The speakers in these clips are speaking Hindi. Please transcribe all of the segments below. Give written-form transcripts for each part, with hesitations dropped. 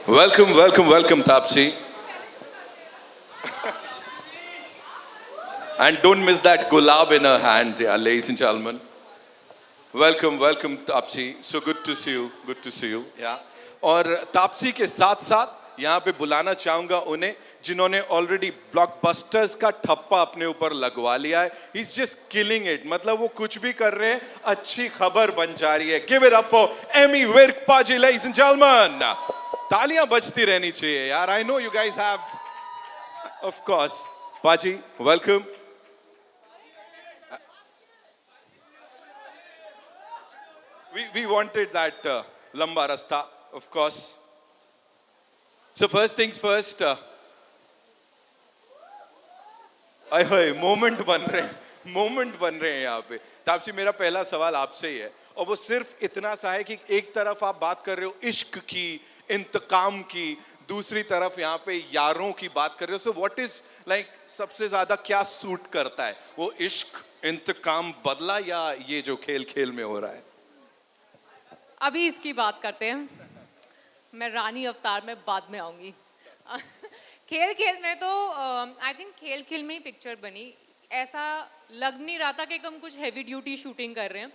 Welcome, welcome, welcome, Tapsi. And don't miss that gulab in her hand, yeah, ladies and gentlemen. Welcome, welcome, Tapsi. So good to see you. Good to see you. Yeah. और तापसी के साथ साथ यहाँ पे बुलाना चाहूंगा उन्हें जिन्होंने ऑलरेडी ब्लॉकबस्टर्स का ठप्पा अपने ऊपर लगवा लिया है. He's just killing it. मतलब वो कुछ भी कर रहे हैं, अच्छी खबर बन जा रही है. Give it up for Emmy Virk Paji, ladies and gentlemen. तालियां बजती रहनी चाहिए यार. I know you guys have, of course. Paji, welcome. We wanted that lamba rasta, of course. So first things first. Moment बन रहे हैं यहाँ पे. तापसी, मेरा पहला सवाल आपसे ही है और वो सिर्फ इतना सा है कि एक तरफ आप बात कर रहे हो इश्क की, इंतकाम की, दूसरी तरफ यहाँ पे यारों की बात कर रहे हो. सो व्हाट इज लाइक सबसे ज्यादा क्या सूट करता है, वो इश्क, इंतकाम बदला या ये जो खेल खेल में हो रहा है? अभी इसकी बात करते हैं. मैं रानी अवतार में बाद में आऊंगी. खेल खेल में तो आई थिंक खेल खेल में ही पिक्चर बनी. ऐसा लग नहीं रहा था कि हम कुछ हैवी ड्यूटी शूटिंग कर रहे हैं.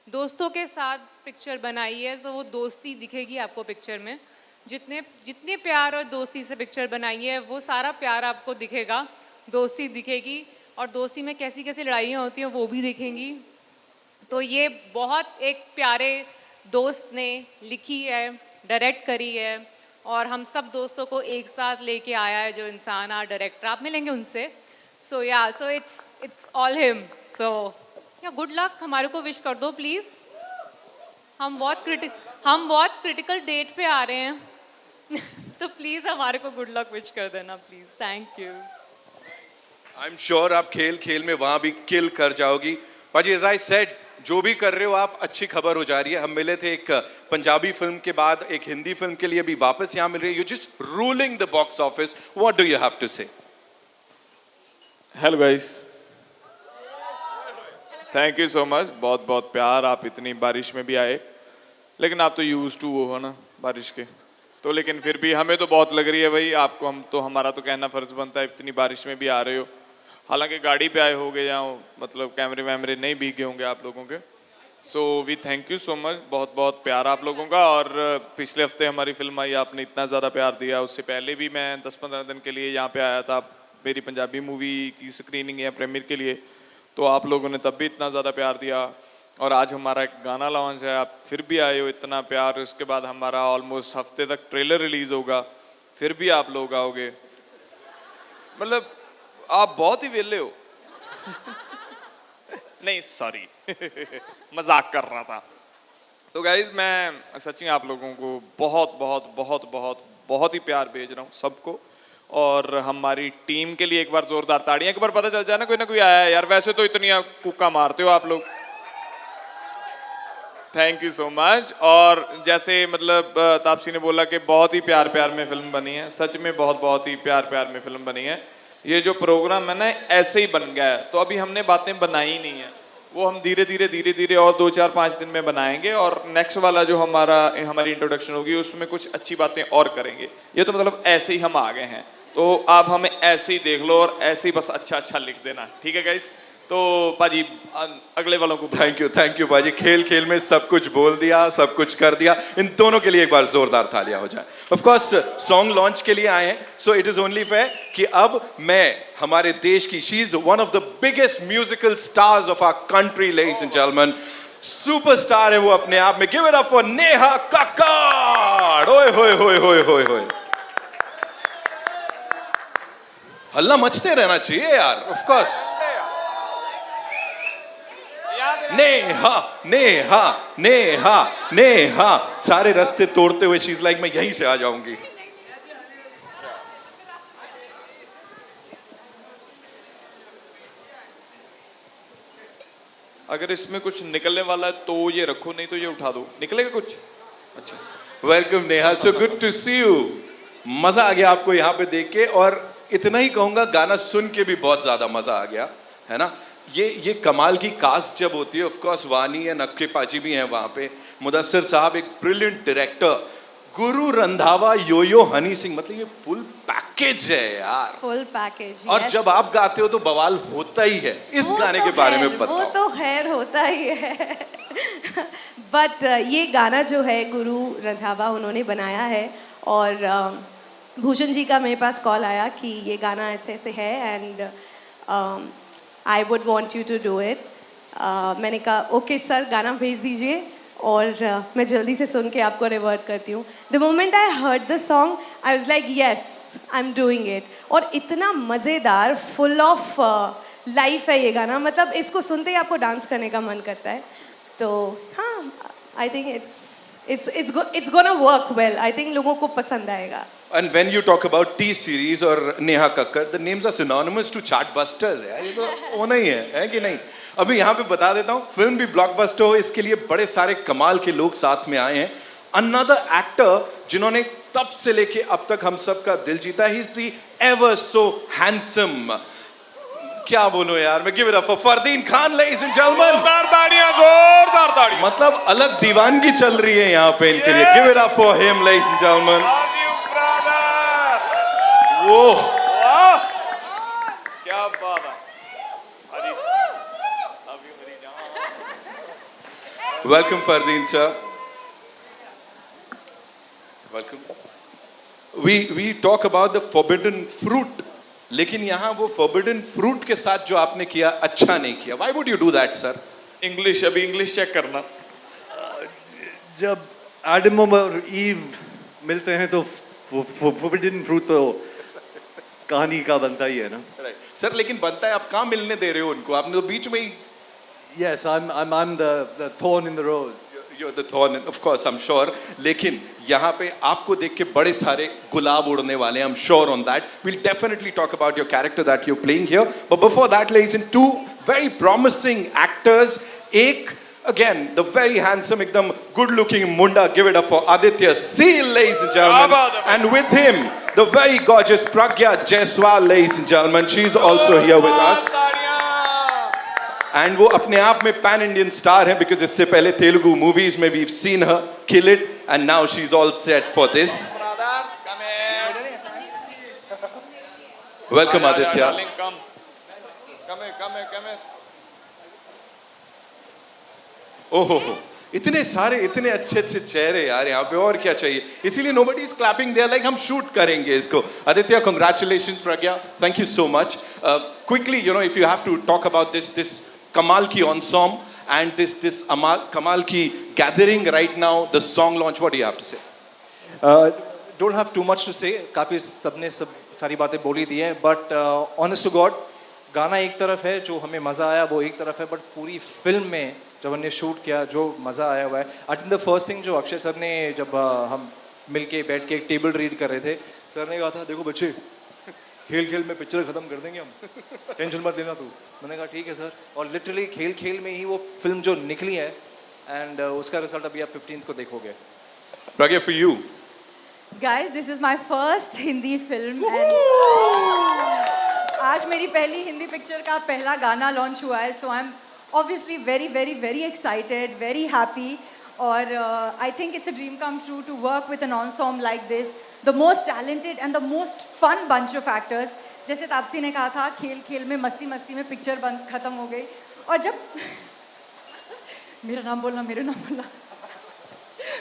दोस्तों के साथ पिक्चर बनाई है तो वो दोस्ती दिखेगी आपको पिक्चर में. जितने प्यार और दोस्ती से पिक्चर बनाई है वो सारा प्यार आपको दिखेगा, दोस्ती दिखेगी और दोस्ती में कैसी कैसी लड़ाइयाँ होती हैं वो भी दिखेंगी. तो ये बहुत एक प्यारे दोस्त ने लिखी है, डायरेक्ट करी है और हम सब दोस्तों को एक साथ लेके आया है जो इंसान आ डायरेक्टर. आप मिलेंगे उनसे. So it's all him. So yeah good luck. हमारे को विश कर दो प्लीज़. हम बहुत क्रिटिकल डेट पे आ रहे हैं. तो प्लीज़ हमारे को गुड लक विश कर देना please. Thank you. I am sure आप खेल खेल में वहां भी किल कर जाओगी. पाजी, एज आई सेड, जो भी कर रहे हो आप, अच्छी खबर हो जा रही है. हम मिले थे एक पंजाबी फिल्म के बाद, एक हिंदी फिल्म के लिए अभी वापस यहाँ मिल रही है. You just ruling the box office. What do you have to say? Hello guys, thank you so much. बहुत बहुत प्यार. आप इतनी बारिश में भी आए, लेकिन आप तो यूज टू हो ना बारिश के, तो लेकिन फिर भी हमें तो बहुत लग रही है भाई आपको. हमारा तो कहना फर्ज बनता है, इतनी बारिश में भी आ रहे हो. हालांकि गाड़ी पे आए होगे या मतलब कैमरे वैमरे नहीं भीगे होंगे आप लोगों के. So we thank you so much. बहुत बहुत प्यार आप लोगों का. और पिछले हफ्ते हमारी फिल्म आई, आपने इतना ज़्यादा प्यार दिया. उससे पहले भी मैं 10-15 दिन के लिए यहाँ पे आया था मेरी पंजाबी मूवी की स्क्रीनिंग या प्रीमियर के लिए, तो आप लोगों ने तब भी इतना ज़्यादा प्यार दिया. और आज हमारा एक गाना लॉन्च है, आप फिर भी आए हो, इतना प्यार. उसके बाद हमारा ऑलमोस्ट हफ्ते तक ट्रेलर रिलीज़ होगा, फिर भी आप लोग आओगे. मतलब आप बहुत ही वेले हो. नहीं सॉरी, मजाक कर रहा था. तो गाइज, मैं सच्ची आप लोगों को बहुत बहुत बहुत बहुत बहुत ही प्यार भेज रहा हूँ सबको. और हमारी टीम के लिए एक बार जोरदार ताड़ियां. एक बार पता चल जाए ना कोई आया है यार. वैसे तो इतनी कुक्का मारते हो आप लोग. Thank you so much. और जैसे मतलब तापसी ने बोला कि बहुत ही प्यार प्यार में फिल्म बनी है, सच में बहुत बहुत ही प्यार प्यार में फिल्म बनी है. ये जो प्रोग्राम है ना ऐसे ही बन गया है. तो अभी हमने बातें बनाई नहीं है, वो हम धीरे धीरे और 2-4-5 दिन में बनाएंगे. और नेक्स्ट वाला जो हमारी इंट्रोडक्शन होगी उसमें कुछ अच्छी बातें और करेंगे. ये तो मतलब ऐसे ही हम आ गए हैं, तो आप हमें ऐसे ही देख लो और ऐसे ही बस अच्छा लिख देना. ठीक है गाइस? तो पाजी अगले वालों को थैंक यू पाजी. खेल खेल में सब कुछ बोल दिया, सब कुछ कर दिया. इन दोनों के लिए एक बार जोरदार तालियां हो जाए. ऑफ कोर्स सॉन्ग लॉन्च के लिए आए हैं, so it is only fair कि अब मैं हमारे देश की, she is one of the biggest musical stars of our country, ladies and gentleman. Superstar है वो अपने आप में. Give it up for Neha Kakkar. ओए होए होए होए होए होए. हल्ला मचते रहना चाहिए यार. Of course. नेहा नेहा नेहा नेहा सारे रास्ते तोड़ते हुए शी इज लाइक मैं यहीं से आ जाऊंगी. अगर इसमें कुछ निकलने वाला है तो ये रखो, नहीं तो ये उठा दो. निकलेगा कुछ? अच्छा. Welcome Neha. So good to see you. मजा आ गया आपको यहाँ पे देख के. और इतना ही कहूंगा, गाना सुन के भी बहुत ज्यादा मजा आ गया है ना. ये कमाल की कास्ट जब होती है. ऑफ कोर्स वानी है, नक्के पाजी भी हैं वहाँ पे. मुदस्सिर साहब एक ब्रिलियंट डायरेक्टर, गुरु रंधावा, योयो हनी सिंह, मतलब ये फुल पैकेज है यार। Full package. और जब आप गाते हो तो बवाल होता ही है। इस गाने के बारे में वो बताओ। तो खैर होता ही है। बट ये गाना जो है गुरु रंधावा उन्होंने बनाया है, और भूषण जी का मेरे पास कॉल आया कि ये गाना ऐसे ऐसे है and I would want you to do it. मैंने कहा ओके सर, गाना भेज दीजिए और मैं जल्दी से सुन के आपको रिवर्ट करती हूँ। The moment I heard the song I was like yes I am doing it. और इतना मज़ेदार, फुल ऑफ लाइफ है ये गाना, मतलब इसको सुनते ही आपको डांस करने का मन करता है। तो हाँ, I think it's gonna work well. I think लोगों को पसंद आएगा। And when you talk about T series और Neha Kakkar, the names are synonymous to chartbusters है, ये तो होना ही है कि नहीं? अभी यहाँ पे बता देता हूँ, फिल्म भी ब्लॉकबस्टर हो, इसके लिए बड़े सारे कमाल के लोग साथ में आए हैं। Another actor जिन्होंने तब से लेके अब तक हम सब का दिल जीता है, he is the ever so handsome, क्या बोलूं यार मैं, give it up for Fardeen Khan, ladies and gentlemen। जोरदार ताड़ियां, जोरदार ताड़ियां। मतलब अलग दीवानगी चल रही है यहाँ पे इनके लिए। Give it up for him, ladies and gentlemen। Love you, brother। वो वाह, क्या बात है। अरे, love you मेरी जान। welcome Fardeen sir, welcome। We talk about the forbidden fruit, लेकिन यहाँ वो forbidden fruit के साथ जो आपने किया अच्छा नहीं किया। Why would you do that sir? English, अभी इंग्लिश चेक करना। जब एडम और ईव मिलते हैं तो फोर्बिडन फ्रूट तो कहानी का बनता ही है ना। सर लेकिन बनता है, आप कहाँ मिलने दे रहे हो उनको? आपने तो बीच में ही। Yes, I'm the thorn in the rose. You're the thorn, of course, I'm sure. लेकिन यहाँ पे आपको देख के बड़े सारे गुलाब उड़ने वाले हैं, I'm sure on that. We'll definitely talk about your character that you're playing here. But before that, ladies and two very promising actors. एक again the very handsome, एकदम good-looking Munda. Give it up for Aditya Seal, ladies and gentlemen. And with him, the very gorgeous Pragya Jaiswal, ladies and gentlemen. She's also here with us. And वो अपने आप में पैन इंडियन स्टार है, because इससे पहले तेलुगु मूवीज में we've seen her kill it, and now she's all set for this. Welcome Aditya. ओहो हो, इतने सारे इतने अच्छे अच्छे चेहरे यार यहाँ पे, और क्या चाहिए? इसीलिए nobody is clapping, they are like हम शूट करेंगे इसको। Aditya, congratulations Pragya, thank you so much. Quickly, you know, if you have to talk about this कमाल की ensemble and this कमाल की gathering right now, the song launch, what do you have to say? Don't have too much to say, काफ़ी सबने सब सारी बातें बोली दी हैं, but honest to God, गाना एक तरफ है, जो हमें मज़ा आया वो एक तरफ है, बट पूरी फिल्म में जब हमने शूट किया जो मज़ा आया हुआ है। I think the first thing जो अक्षय सर ने, जब हम मिल के बैठ के एक टेबल रीड कर रहे थे, सर ने कहा था देखो बच्चे, खेल खेल में पिक्चर ख़त्म कर देंगे हम, टेंशन मत लेना तू। मैंने कहा ठीक है सर, और लिटरली खेल खेल में ही वो फिल्म जो निकली है, एंड उसका रिजल्ट अभी आप 15th को देखोगे। Pragya, for you. Guys, this is my first Hindi film and आज मेरी पहली हिंदी पिक्चर का पहला गाना लॉन्च हुआ है, so I am obviously very excited, very happy, और I think it's a dream come true to work with an ensemble like this, the most talented and the most fun bunch of actors। जैसे तापसी ने कहा था, खेल खेल में मस्ती मस्ती में पिक्चर बंद खत्म हो गई, और जब मेरा नाम बोलना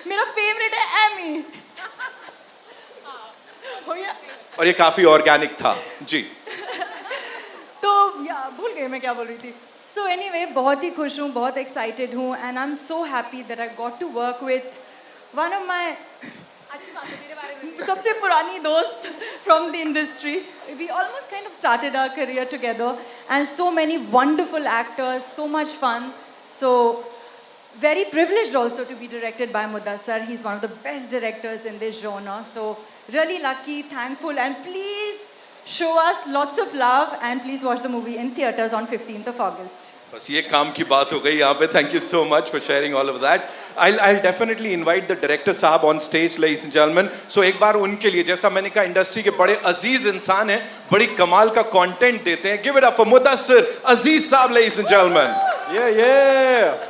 मेरा फेवरेट है एमी। हो गया, और ये काफी ऑर्गेनिक था जी। तो या भूल गई मैं क्या बोल रही थी। सो एनीवे, बहुत ही खुश हूँ, बहुत एक्साइटेड हूँ, and I am so happy that I got to work with one of my सबसे पुरानी दोस्त from the industry. We almost kind of started our career together, and so many wonderful actors, so much fun. So very privileged also to be directed by Mudassar. He's one of the best directors in this genre. So really lucky, thankful, and please show us lots of love, and please watch the movie in theaters on 15th of August. बस ये काम की बात हो गई यहाँ पे। Thank you so much for sharing all of that. I'll definitely invite the director साहब on stage, ladies and gentlemen. So एक बार उनके लिए, जैसा मैंने कहा, इंडस्ट्री के बड़े अजीज इंसान हैं, बड़ी कमाल का कंटेंट देते हैं। Give it up for Mudassar Aziz साहब, ladies and gentlemen. Yeah.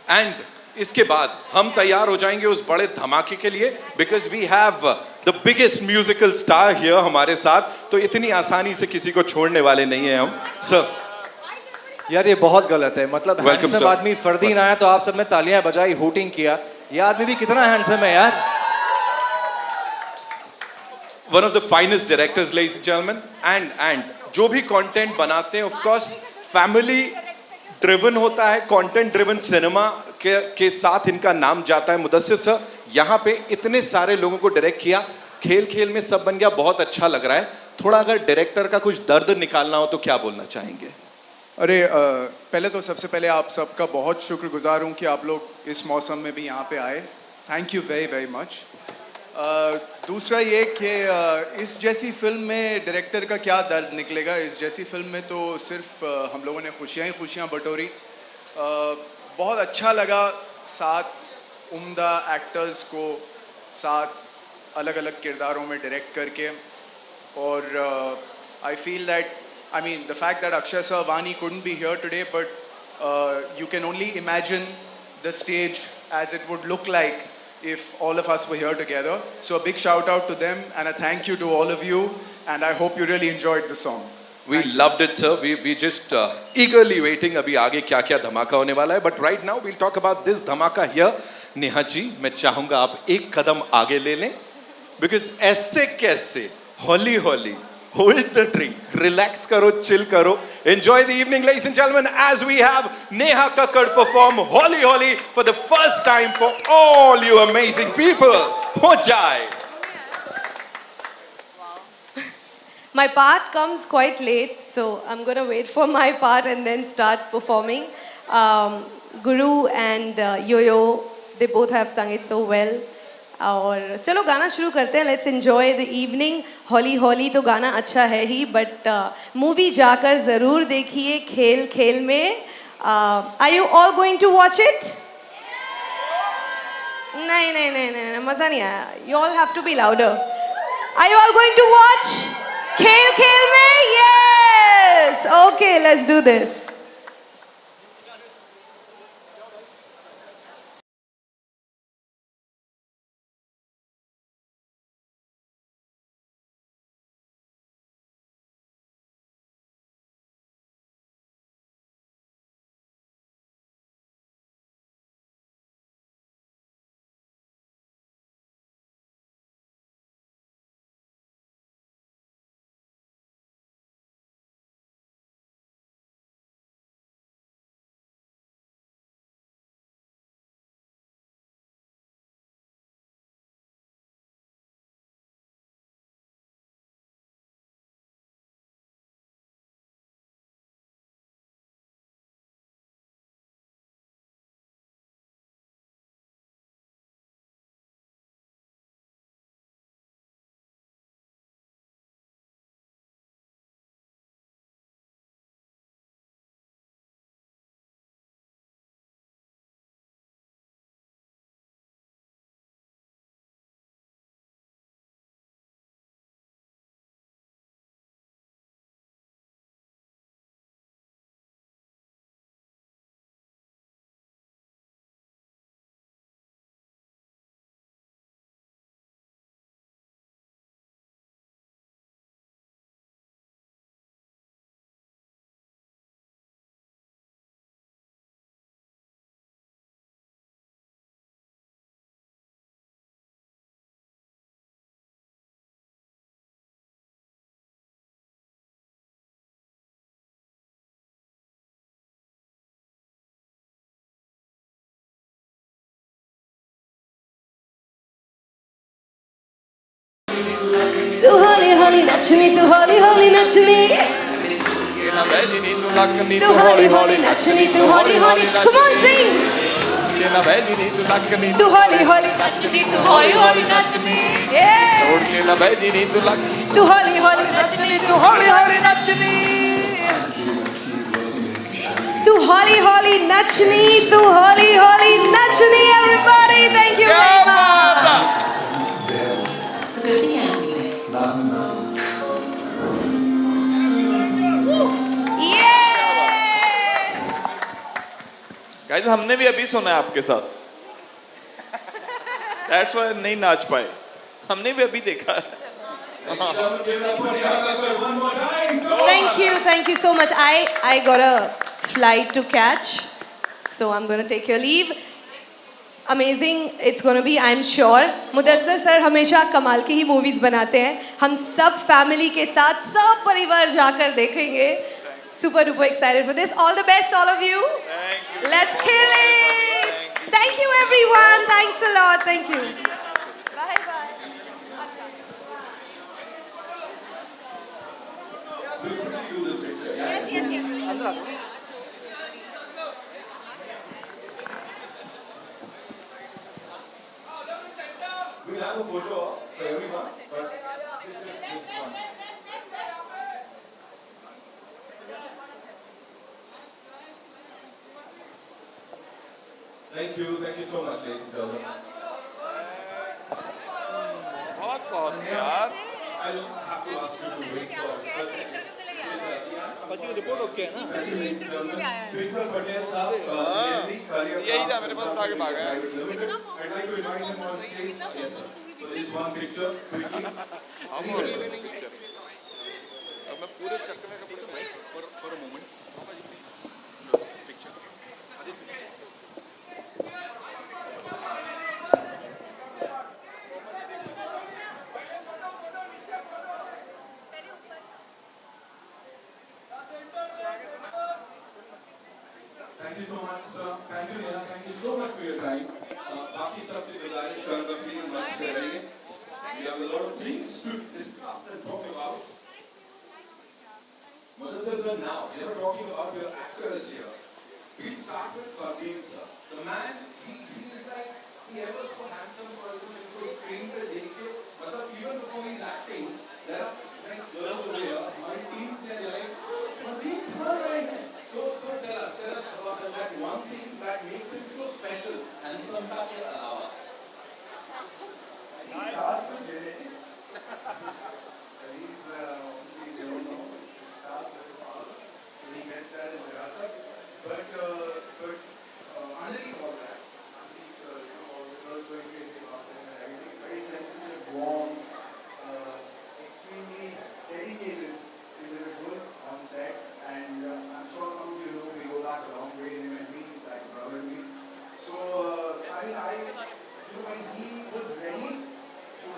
And इसके बाद हम तैयार हो जाएंगे उस बड़े धमाके के लिए, because we have the biggest musical star here हमारे साथ, तो इतनी आसानी से किसी को छोड़ने वाले नहीं है हम। सर यार ये बहुत गलत है, मतलब Welcome, हैंडसम sir. आदमी फरदीन आया तो आप सब ने तालियां बजाई, हूटिंग किया, ये आदमी भी कितना हैंडसम है यार। One of the finest directors ladies and gentleman, and जो भी कंटेंट बनाते हैं ऑफ कोर्स फैमिली ड्रिवन होता है, कंटेंट ड्रिवन सिनेमा के साथ इनका नाम जाता है। मुदस्सिर सर, यहाँ पे इतने सारे लोगों को डायरेक्ट किया, खेल खेल में सब बन गया, बहुत अच्छा लग रहा है। थोड़ा अगर डायरेक्टर का कुछ दर्द निकालना हो तो क्या बोलना चाहेंगे? अरे पहले तो सबसे पहले आप सबका बहुत शुक्रगुजार हूँ कि आप लोग इस मौसम में भी यहाँ पे आए। Thank you very very much. दूसरा ये कि इस जैसी फिल्म में डायरेक्टर का क्या दर्द निकलेगा। इस जैसी फिल्म में तो सिर्फ हम लोगों ने खुशियाँ ही खुशियाँ बटोरी। बहुत अच्छा लगा 7 उम्दा एक्टर्स को 7 अलग अलग किरदारों में डायरेक्ट करके, और I feel that I mean, the fact that Akshay sir, Vani couldn't be here today, but you can only imagine the stage as it would look like if all of us were here together. So a big shout out to them and a thank you to all of you, and I hope you really enjoyed the song. We loved it, sir. We just eagerly waiting अभी आगे क्या क्या धमाका होने वाला है. But right now we'll talk about this धमाका here. नेहा जी, मैं चाहूँगा आप एक कदम आगे ले लें, because ऐसे कैसे हौली हौली hold the drink, relax karo, chill karo, enjoy the evening, ladies and gentlemen, as we have Neha Kakkad perform Holi Holi for the first time for all you amazing people. Ho jai. My part comes quite late, so I'm going to wait for my part and then start performing. Guru and Yo-Yo, they both have sung it so well. और चलो गाना शुरू करते हैं। Let's enjoy the evening. Hauli Hauli तो गाना अच्छा है ही, बट मूवी जाकर ज़रूर देखिए खेल खेल में। Are you all going to watch it? नहीं नहीं नहीं नहीं, मज़ा नहीं आया। You all have to be louder. Are you all going to watch खेल खेल में? Yes, okay, let's do this. तू हौली हौली नचनी, तू हौली हौली नचनी, तू हौली हौली नचनी, तू हौली हौली। Come on, sing. तू हौली हौली नचनी, तू हौली हौली नचनी, तू हौली हौली नचनी, तू हौली हौली नचनी, तू हौली हौली नचनी, तू हौली हौली नचनी। Everybody, thank you very much. Guys हमने भी अभी सुना है आपके साथ। दैट्स व्हाई नहीं नाच पाए. हमने भी अभी देखा. Thank you so much. I got a flight to catch, so I'm gonna take your leave. Amazing, it's gonna be, I'm sure. Mudassar sir हमेशा कमाल की ही मूवीज बनाते हैं. हम सब फैमिली के साथ सब परिवार जाकर देखेंगे. Super duper excited for this. All the best, all of you. Thank you. Let's kill it. Thank you everyone. Thanks a lot. Thank you. Bye bye. yes. We have a photo for everyone, but this one. Thank you so much, ladies and gentlemen. बहुत बहुत यार. I'll have to ask you to wait for बच्ची की रिपोर्ट ओके है ना? Twinkle Patel साहब, यही था मेरे पास, उठा के भागा है. I'd like to invite him on stage. Yes, sir. So this one picture, quickly. हम और ये नहीं पिक्चर. अब मैं पूरे चक्कर में कपड़े भाई for a moment. Picture. Thank you so much, sir. Thank you, Neha. Thank you so much for your time. बाकी सबसे गुजारिश करूंगा, please मंच पे रहिए. We have a lot of things to discuss and talk about. Mudassar sir, now we are talking about your actors here. We'll start with Fardeen sir. The man, he is like the ever so handsome person who is screen पे देख के, मतलब even before he's acting, there are like girls over here, हमारी team से like Fardeen कहाँ रहे हैं? So tell us about that one thing that makes him so special and समता के अलावा. He starts with genetics. He's obviously you don't know. He starts with his father, so he gets that in Virasat. But underneath all that, all the girls going crazy about him and everything. Very sensitive, warm, extremely dedicated individual on set. And I'm sure some of you know we go back a long way, him and me, he's like brother and me. So, when he was ready to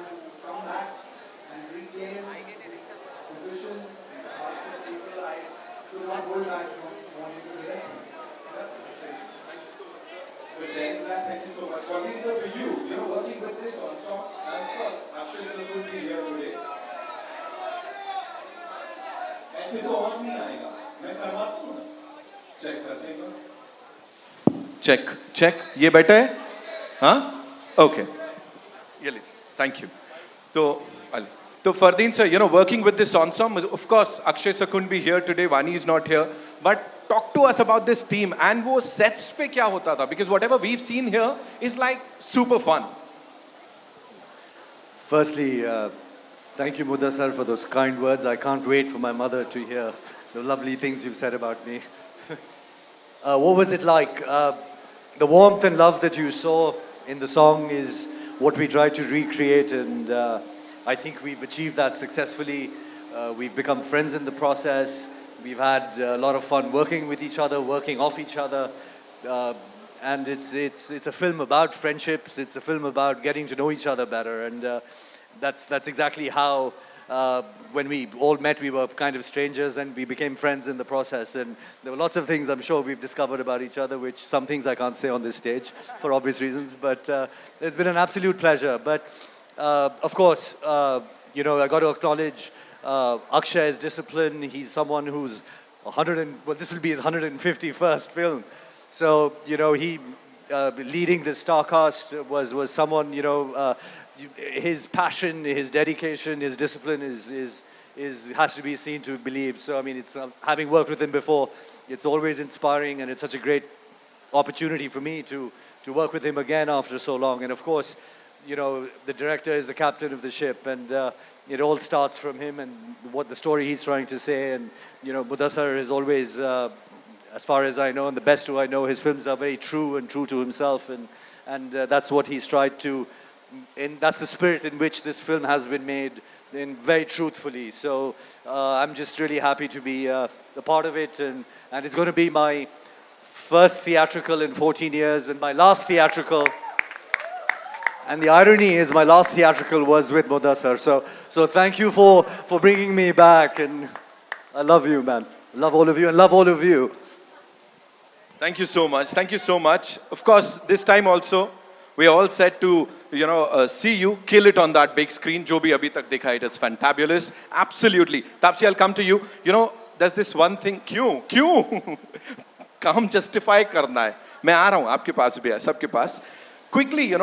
come back and reclaim his position in the hearts of people, I could not hold back from wanting to hear him. Thank you so much, sir, for sharing that. Thank you so much. Fardeen sir, for you, working with this also, and of course, Akshay sir will be here today. ऐसे तो और नहीं आएगा. मैं करवाता हूँ ना. चेक करते हैं. चेक. ये बेटर है? हाँ? Okay. ये लीजिए. Thank you. So Fardeen sir, working with this ensemble, of course, Akshay sir couldn't be here today. Vani is not here. But talk to us about this team and वो sets पे क्या होता था? Because whatever we've seen here is like super fun. Firstly, thank you, Mudassar, for those kind words. I can't wait for my mother to hear the lovely things you've said about me. What was it like? The warmth and love that you saw in the song is what we tried to recreate, and I think we've achieved that successfully. We've become friends in the process. We've had a lot of fun working with each other, working off each other. And it's a film about friendships. It's a film about getting to know each other better. And that's exactly how, when we all met, we were kind of strangers and we became friends in the process. And there were lots of things I'm sure we've discovered about each other, which some things I can't say on this stage for obvious reasons. But it's been an absolute pleasure. But of course, I got to acknowledge Akshay's discipline. He's someone who's this will be his 151st film. So, he leading the star cast was someone, his passion, his dedication, his discipline has to be seen to believe. So, I mean, it's having worked with him before, it's always inspiring, and it's such a great opportunity for me to work with him again after so long. And of course, the director is the captain of the ship, and it all starts from him and what the story he's trying to say. And, Mudassar is always, as far as I know, and the best who I know, his films are very true to himself, and that's what he's tried to that's the spirit in which this film has been made, in very truthfully. So I'm just really happy to be a part of it, and it's going to be my first theatrical in 14 years and my last theatrical. And the irony is, my last theatrical was with Mudassar. So thank you for bringing me back, and I love you, man. Love all of you, and love all of you. Thank you so much. Thank you so much. Of course, this time also, we are all set to, see you kill it on that big screen. Jo bhi abhi tak dekha, it is fantabulous. Absolutely. Taapsee, I'll come to you. There's this one thing. क्यों? काम justify करना है. मैं आ रहा हूँ. आपके पास भी है. सबके पास. Quickly,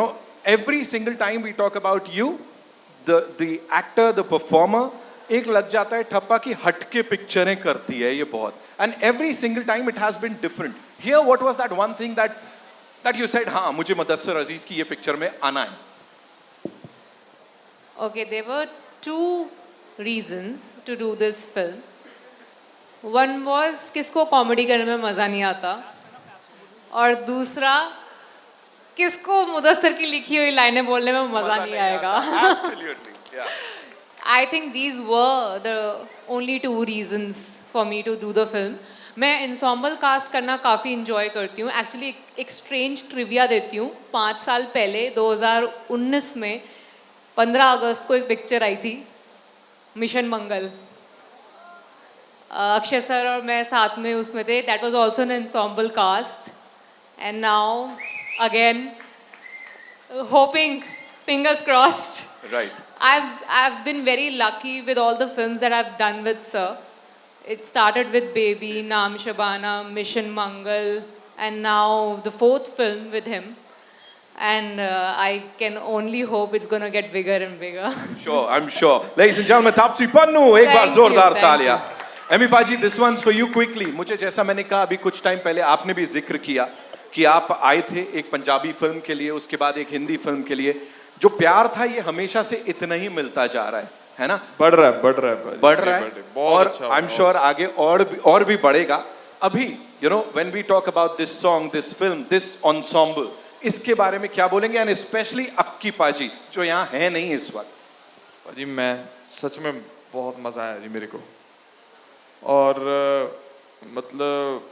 every single time we talk about you, the actor, the performer, एक लग जाता है ठप्पा की हटके पिक्चरें करती है ये बहुत. And every single time it has been different. Here, what was that one thing that you said, हाँ मुझे मुदस्सिर अजीज की ये पिक्चर में आना है? Okay, there were two reasons to do this film. One was किसको कॉमेडी करने में मज़ा नहीं आता, और दूसरा किसको मुदस्सिर की लिखी हुई लाइनें बोलने में मज़ा नहीं आएगा. Absolutely, yeah. I think these were the only two reasons for me to do the film. मैं ensemble cast करना काफ़ी enjoy करती हूँ. Actually एक strange trivia देती हूँ. 5 साल पहले 2019 में 15 अगस्त को एक पिक्चर आई थी, मिशन मंगल. अक्षय सर और मैं साथ में उसमें थे. That was also an ensemble cast. And now again, hoping, fingers crossed. Right. I've been very lucky with all the films that I've done with sir. It started with Baby, Naam Shabana, Mission Mangal, and now the 4th film with him. And I can only hope it's going to get bigger and bigger. I'm sure. Ladies and gentlemen, Taapsee Pannu, एक बार Thank you, जोरदार thank तालियां. एमी पाजी, this one's for you quickly. मुझे जैसा मैंने कहा अभी कुछ टाइम पहले, आपने भी जिक्र किया कि आप आए थे एक पंजाबी फिल्म के लिए, उसके बाद एक हिंदी फिल्म के लिए. जो प्यार था ये हमेशा से इतना ही मिलता जा रहा है ना? बढ़ रहा है और आई एम श्योर आगे और भी बढ़ेगा. अभी when we talk about this song, this film, this ensemble, इसके बारे में क्या बोलेंगे? एंड स्पेशली अक्की पाजी जो यहाँ है नहीं इस वक्त. पाजी मैं सच में बहुत मजा आया जी मेरे को. और मतलब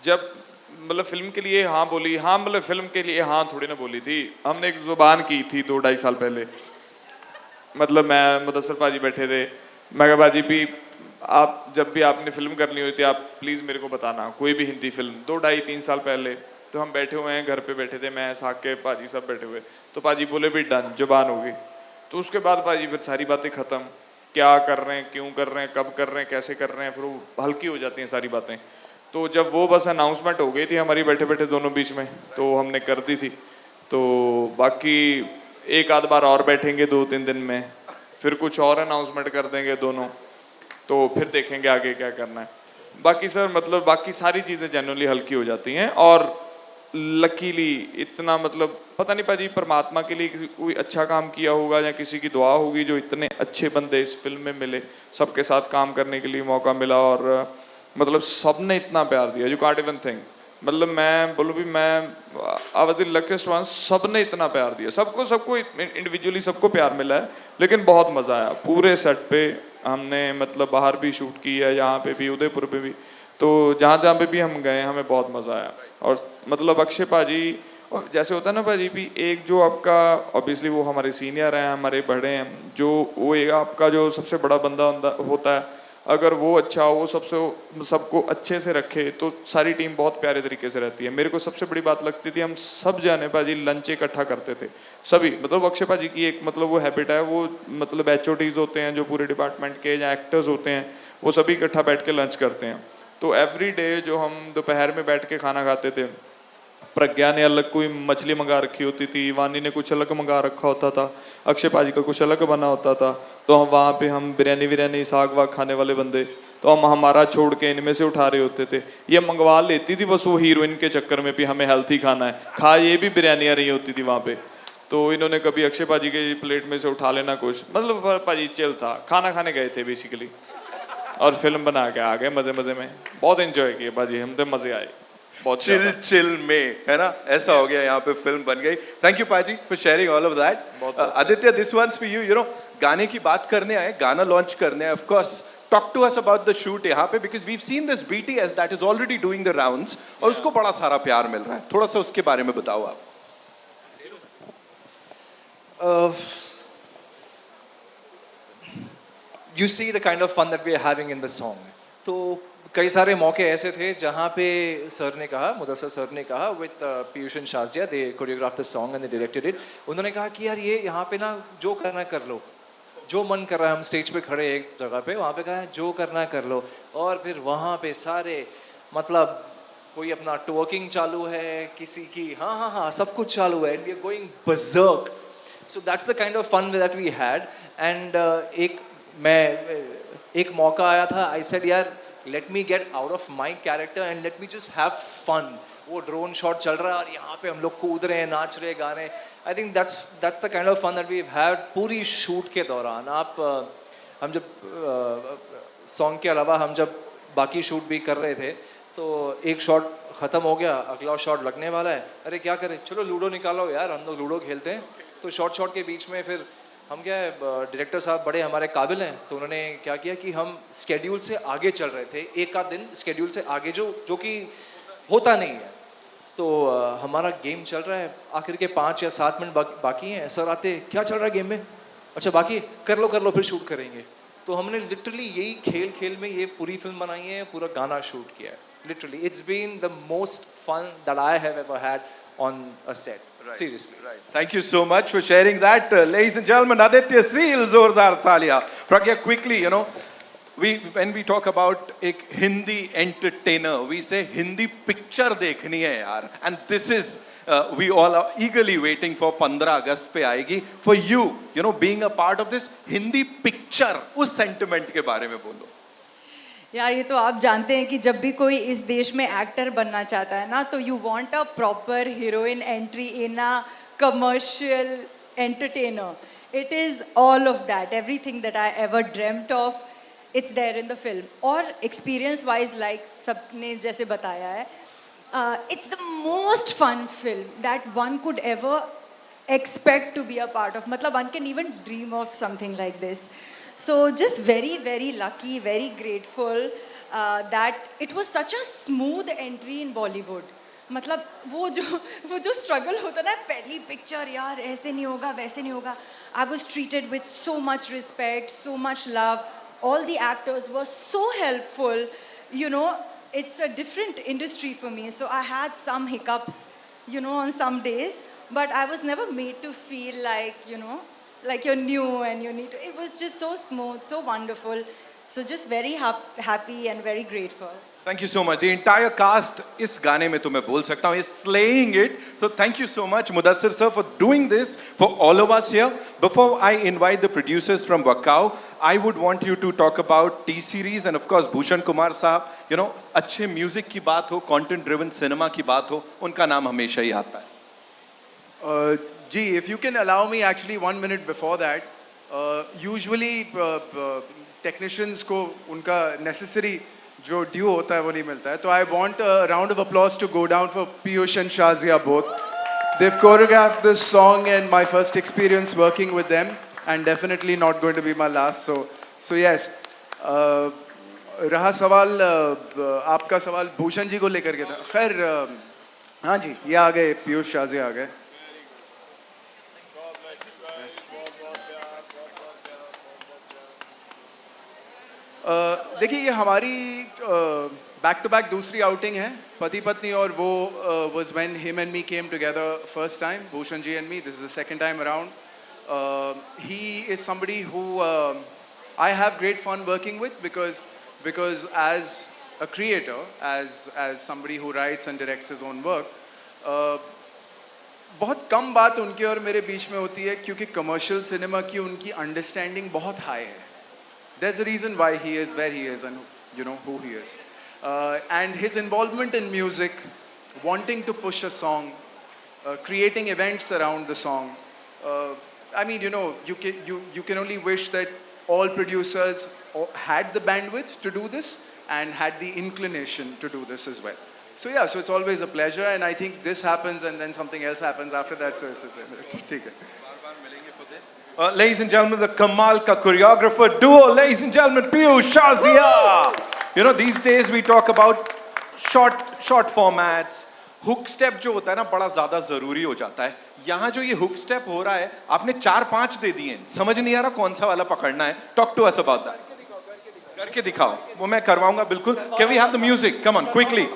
जब फिल्म के लिए हाँ बोली, हाँ मतलब फिल्म के लिए हाँ थोड़ी ना बोली थी. हमने एक जुबान की थी 2-2.5 साल पहले. मतलब मैं मुदस्सिर पाजी बैठे थे, मैं कहा पाजी भी आप जब भी आपने फिल्म करनी हुई थी आप प्लीज़ मेरे को बताना, कोई भी हिंदी फिल्म. 2-2.5-3 साल पहले तो हम बैठे हुए हैं, घर पे बैठे थे, मैं साके पाजी सब बैठे हुए. तो पाजी बोले भी डन, जुबान होगी. तो उसके बाद पाजी फिर सारी बातें ख़त्म, क्या कर रहे हैं, क्यों कर रहे हैं, कब कर रहे हैं, कैसे कर रहे हैं, फिर वो हल्की हो जाती हैं सारी बातें. तो जब वो बस अनाउंसमेंट हो गई थी हमारी बैठे बैठे दोनों बीच में, तो हमने कर दी थी. तो बाकी एक आध बार और बैठेंगे 2-3 दिन में, फिर कुछ और अनाउंसमेंट कर देंगे दोनों, तो फिर देखेंगे आगे क्या करना है. बाकी सर मतलब बाकी सारी चीज़ें जेन्युइनली हल्की हो जाती हैं. और लकीली इतना मतलब पता नहीं पाजी परमात्मा के लिए कोई अच्छा काम किया होगा या किसी की दुआ होगी जो इतने अच्छे बंदे इस फिल्म में मिले, सबके साथ काम करने के लिए मौका मिला. और मतलब सब ने इतना प्यार दिया, यू कांट इवन थिंक. मतलब मैं बोलूँ भी मैं I was the luckiest one. सब ने इतना प्यार दिया, सबको इंडिविजुअली सबको प्यार मिला है. लेकिन बहुत मज़ा आया पूरे सेट पे. हमने मतलब बाहर भी शूट की है, यहाँ पे भी, उदयपुर पे भी, तो जहाँ पे भी हम गए हमें बहुत मज़ा आया. और मतलब अक्षय पाजी, और जैसे होता है ना पाजी भी, एक जो आपका ऑब्वियसली वो हमारे सीनियर हैं, हमारे बड़े हैं, जो वो एक आपका जो सबसे बड़ा बंदा होता है, अगर वो अच्छा हो, वो सबको अच्छे से रखे तो सारी टीम बहुत प्यारे तरीके से रहती है. मेरे को सबसे बड़ी बात लगती थी, हम सब जाने पाजी लंच इकट्ठा करते थे सभी. मतलब अक्षय पाजी की एक मतलब वो हैबिट है, वो मतलब HODs होते हैं जो पूरे डिपार्टमेंट के, या एक्टर्स होते हैं, वो सभी इकट्ठा बैठ के लंच करते हैं. तो एवरी डे जो हम दोपहर में बैठ के खाना खाते थे, प्रज्ञा ने अलग कोई मछली मंगा रखी होती थी, वानी ने कुछ अलग मंगा रखा होता था, अक्षय पाजी का कुछ अलग बना होता था. तो हम वहाँ पे हम बिरयानी साग वाग खाने वाले बंदे, तो हम हमारा छोड़ के इनमें से उठा रहे होते थे. ये मंगवा लेती थी बस वो हीरोइन के चक्कर में भी हमें हेल्थी खाना है, खा ये भी बिरयानी आ रही होती थी वहाँ पे. तो इन्होंने कभी अक्षय पाजी के प्लेट में से उठा लेना कुछ, मतलब पाजी चिल था. खाना खाने गए थे बेसिकली और फिल्म बना के आ गए मज़े में. बहुत एंजॉय किए पाजी, हम तो मज़े आए. बहुत चिल ज्यादा। चिल में, है ना, ऐसा हो गया, यहाँ पे फिल्म बन गई। थैंक यू पाजी for sharing all of that. Aditya, this once for you, you know, गाने की बात करने आए, गाना लॉन्च करने आए, of course talk to us about the shoot यहाँ पे, because we seen this BTS that is already doing the rounds और उसको बड़ा सारा प्यार मिल रहा है, थोड़ा सा उसके बारे में बताओ आप। You see the kind of fun that we are having in the song. तो कई सारे मौके ऐसे थे जहाँ पे सर ने कहा, मुदस्सर सर ने कहा with Piyush and Shazia, they choreograph the song and they directed it. उन्होंने कहा कि यार ये यहाँ पे ना जो करना कर लो, जो मन कर रहा है, हम स्टेज पे खड़े एक जगह पे, वहाँ पे कहा जो करना कर लो, और फिर वहाँ पे सारे मतलब कोई अपना टवर्किंग चालू है, किसी की हाँ हाँ हाँ सब कुछ चालू है, and we are going berserk. So that's the kind of fun that we had. And एक मौका आया था, आई सेड यार let me get out of my character and let me just have fun. वो ड्रोन शॉट चल रहा है और यहाँ पे हम लोग कूद रहे हैं, नाच रहे हैं, गा रहे हैं। I think that's the kind of fun that we had पूरी शूट के दौरान। हम जब सॉन्ग के अलावा हम जब बाकी शूट भी कर रहे थे तो एक शॉट ख़त्म हो गया, अगला शॉट लगने वाला है, अरे क्या करें, चलो लूडो निकालो यार, हम लोग लूडो खेलते हैं। तो शॉट के बीच में फिर हम क्या है, डायरेक्टर साहब बड़े हमारे काबिल हैं, तो उन्होंने क्या किया कि हम स्केड्यूल से आगे चल रहे थे, एक आध दिन स्केड्यूल से आगे, जो कि होता नहीं है। तो हमारा गेम चल रहा है, आखिर के 5 या 7 मिनट बाकी हैं, सर आते, क्या चल रहा है गेम में, अच्छा बाकी कर लो फिर शूट करेंगे। तो हमने लिटरली यही खेल में ये पूरी फिल्म बनाई है, पूरा गाना शूट किया है। Literally it's been the most fun that I have ever had on a set. Seriously. Right. Thank you so much for sharing that. Ladies and gentlemen, Aditya Seal, Zordar Thalia. Pragya, quickly, you know, when we talk about एक Hindi entertainer, we say Hindi picture देखनी है यार. And this is, we all are eagerly waiting for 15 अगस्त पे आएगी. For you, you know, being a part of this Hindi picture, उस sentiment के बारे में बोलो. यार ये तो आप जानते हैं कि जब भी कोई इस देश में एक्टर बनना चाहता है ना, तो you want a proper heroine entry in a commercial entertainer. It is all of that, everything that I ever dreamed of, it's there in the film. और एक्सपीरियंस वाइज लाइक सबने जैसे बताया है, it's the most fun film that one could ever expect to be a part of, matlab one can even dream of something like this. So just very very lucky, very grateful that it was such a smooth entry in Bollywood. मतलब वो जो struggle होता ना, पहली पिक्चर यार ऐसे नहीं होगा वैसे नहीं होगा, I was treated with so much respect, so much love, all the actors were so helpful, you know, it's a different industry for me, so I had some hiccups, you know, on some days, but I was never made to feel like, you know, like you're new and you need to, it was just so smooth, so wonderful, so just very happy and very grateful. Thank you so much. The entire cast इस गाने में तो मैं बोल सकता हूँ, is slaying it. So thank you so much, Mudassir sir, for doing this for all of us here. Before I invite the producers from Wakao, I would want you to talk about T-Series and of course Bhushan Kumar साहब. You know, अच्छे म्यूजिक की बात हो, content driven सिनेमा की बात हो, उनका नाम हमेशा ही आता है. जी, if you can allow me actually 1 minute before that, usually technicians को उनका necessary जो due होता है वो नहीं मिलता है, तो I want a round of applause to go down for Piyush and Shazia both. They've choreographed this song and my first experience working with them, and definitely not going to be my last. So yes, रहा सवाल आपका सवाल भूषण जी को लेकर के था। खैर हाँ जी, ये आ गए, पीयूष शाजिया आ गए। देखिए, ये हमारी बैक टू बैक दूसरी आउटिंग है पति पत्नी, और वो was when him and me came together first time, Bhushan ji and me. This is the second time around. He is somebody who I have great fun working with, because as a creator, as somebody who writes and directs his own work, बहुत कम बात उनके और मेरे बीच में होती है, क्योंकि कमर्शियल सिनेमा की उनकी अंडरस्टैंडिंग बहुत हाई है. There's a reason why he is where he is and you know who he is. And his involvement in music, wanting to push a song, creating events around the song. I mean, you know, you can only wish that all producers had the bandwidth to do this and had the inclination to do this as well. So yeah, so it's always a pleasure, and I think this happens, and then something else happens after that. So it's ठीक है. Ladies and gentlemen, the Kamal ka choreographer duo, ladies and gentlemen, Piyush Shazia. You know, these days we talk about short formats. Hook step जो होता है ना बड़ा ज्यादा जरूरी हो जाता है. यहाँ जो ये हुक स्टेप हो रहा है, आपने 4-5 दे दिए, समझ नहीं आ रहा कौन सा वाला पकड़ना है. Talk to us about that. करके दिखाओ. वो मैं करवाऊंगा बिल्कुल. Can we have the music? Come on quickly.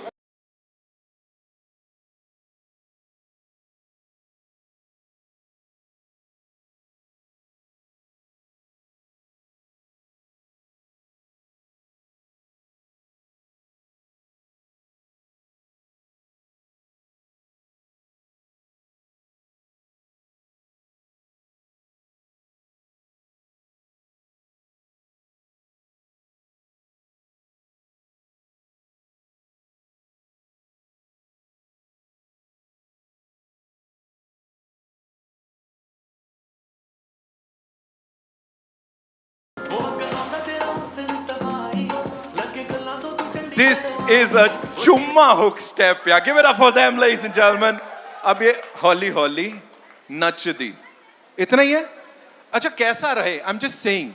This is a chumma hook step. Yeah, give it up for them, ladies and gentlemen. अब ये हॉली हॉली नच दी. इतना ही है. अच्छा कैसा रहे? I'm just saying,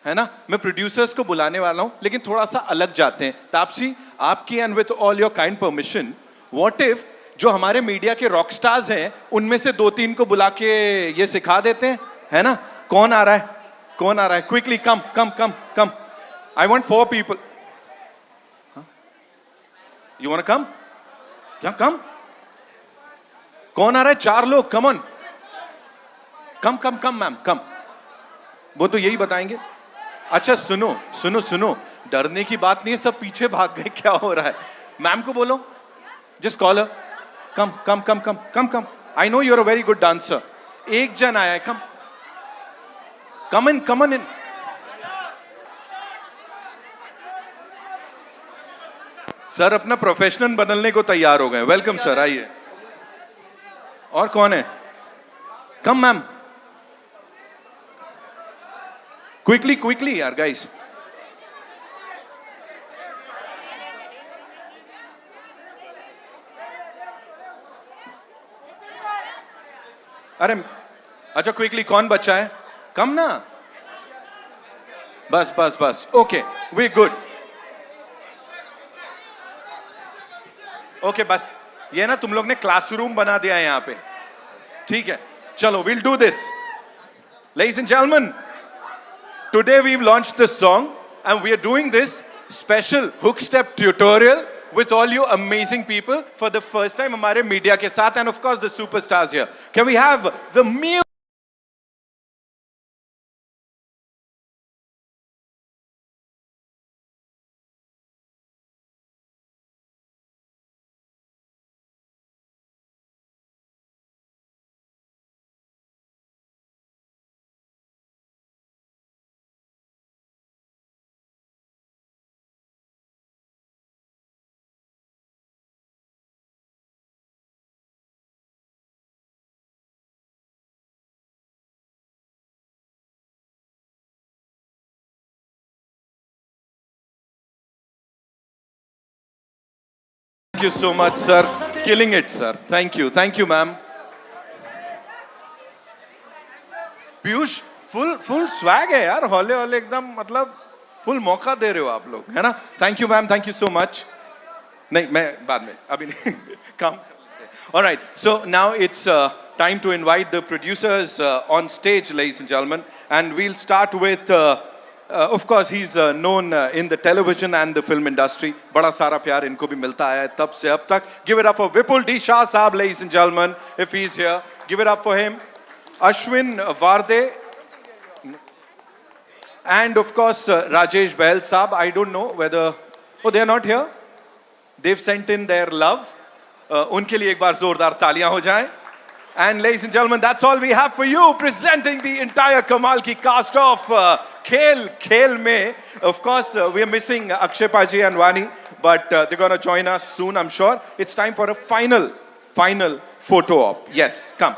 है ना? मैं प्रोड्यूसर्स को बुलाने वाला हूँ, लेकिन थोड़ा सा अलग जाते हैं. तापसी, आपकी and with all your kind permission, what if जो हमारे मीडिया के रॉक स्टार्स हैं, उनमें से 2-3 को बुला के ये सिखा देते हैं, है ना? कौन आ रहा है? कौन आ रहा है? Quickly, come. I want 4 people. You want to come? Yeah, come. कौन आ रहा है? 4 लोग. Come on. Come, ma'am. Come. वो तो यही बताएंगे. अच्छा सुनो. डरने की बात नहीं है. सब पीछे भाग गए. क्या हो रहा है? मैम को बोलो. Just call her. Come. I know you're a very good dancer. एक जन आया है. Come on in. सर अपना प्रोफेशनल बदलने को तैयार हो गए. वेलकम सर, आइए. और कौन है? कम मैम. क्विकली यार गाइस. अरे अच्छा क्विकली कौन बचा है? कम ना. बस. Okay we good. ओके बस. ये ना तुम लोग ने क्लासरूम बना दिया है यहाँ पे. ठीक है चलो, we'll do this. Ladies and gentlemen, today we've launched this song and we are doing this special hook step tutorial with all you amazing people for the first time हमारे मीडिया के साथ, and of course the superstars here. Can we have the music? Thank you so much, sir. Killing it, sir. Thank you, ma'am. Piyush full swag है यार. हौले एकदम, मतलब full मौका दे रहे हो आप लोग, है ना? Thank you, ma'am. Thank you so much. नहीं, मैं बाद में, अभी नहीं. Come. All right. So now it's time to invite the producers on stage, ladies and gentlemen, and we'll start with. Of course, he's known in the television and the film industry. बड़ा सारा प्यार इनको भी मिलता है तब से अब तक. Give it up for Vipul D. Shah साहब, ladies and gentlemen, if he's here. Give it up for him. Ashwin Varde. And of course, Rajesh Bahl साहब. I don't know whether... Oh, they are not here? They've sent in their love. उनके लिए एक बार जोरदार तालियां हो जाएं. And ladies and gentlemen, that's all we have for you, presenting the entire Kamal ki cast of Khel mein. Of course, we are missing Akshay Paji and Vani, but they're going to join us soon, I'm sure. It's time for a final photo op. Yes, come.